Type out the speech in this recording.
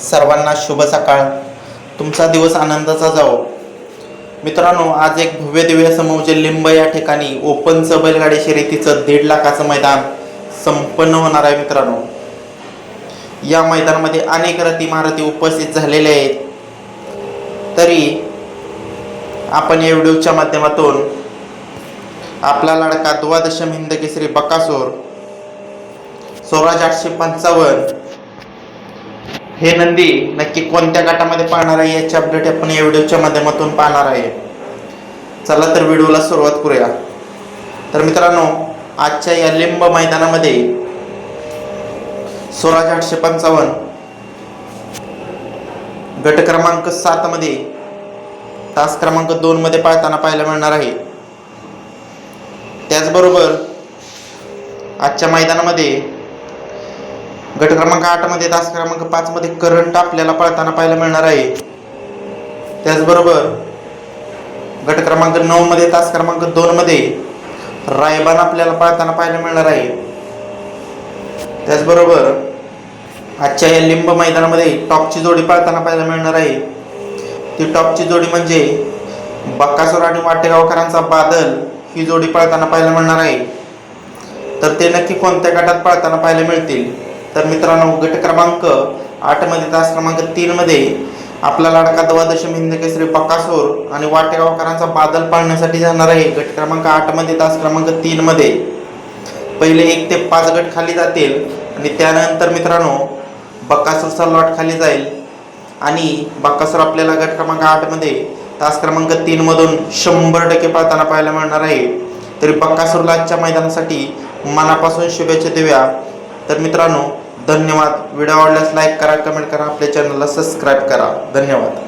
सर्वांना शुभ सकाळ. तुमचा दिवस आनंदाचा जाओ. मित्रांनो, आज एक भव्य दिव्य असं मौजे लिंब या ठिकाणी ओपनचं बैलगाडी शर्यतीचं 1.5 लाखाचं मैदान संपन्न होणार आहे. मित्रांनो, या मैदानामध्ये अनेक रथी महारथी उपस्थित झालेले आहेत. तरी आपण या व्हिडिओच्या माध्यमातून आपला लाडका द्वादशम हिंद केसरी बकासूर स्वराज 855 हे नंदी नक्की कोणत्या गटामध्ये पाळणार आहे याची अपडेट आपण या व्हिडिओच्या माध्यमातून पाहणार आहे. चला तर व्हिडिओला सुरुवात करूया. तर मित्रांनो, आजच्या या लिंब मैदानामध्ये स्वराज 855 गट क्रमांक 7 मध्ये तास क्रमांक 2 मध्ये पाळताना पाहायला मिळणार आहे. त्याचबरोबर आजच्या मैदानामध्ये गट क्रमांक 8 मध्ये तास क्रमांक 5 मध्ये करंट आपल्याला पळताना पाहायला मिळणार आहे. त्याचबरोबर गट क्रमांक 9 मध्ये तास क्रमांक 2 मध्ये रायबान आपल्याला पळताना पाहायला मिळणार आहे. त्याचबरोबर आजच्या या लिंब मैदानामध्ये टॉपची जोडी पळताना पाहायला मिळणार आहे. ती टॉपची जोडी म्हणजे बकासूर आणि वाटेगावकरांचा बादल ही जोडी पळताना पाहायला मिळणार आहे. तर ते नक्की कोणत्या गटात पळताना पाहायला मिळतील? तर मित्रांनो, गट क्रमांक 8 मध्ये तास क्रमांक 3 मध्ये आपला लाडका द्वादशम हिंद केसरी बकासूर आणि वाटेगावकरांचा बादल पाळण्यासाठी जाणार आहे. गट क्रमांक 8 मध्ये तास क्रमांक 3 मध्ये पहिले 1 ते 5 गट खाली जातील आणि त्यानंतर मित्रांनो बकासूरचा लॉट खाली जाईल आणि बकासूर आपल्याला गट क्रमांक 8 मध्ये तास क्रमांक 3 मधून 100% पळताना पाहायला मिळणार आहे. तरी बकासूरला आजच्या मैदानासाठी मनापासून शुभेच्छा देऊया. तर मित्रांनो, धन्यवाद. व्हिडिओ आवडल्यास लाईक करा, कमेंट करा, आपल्या चॅनलला सबस्क्राईब करा. धन्यवाद.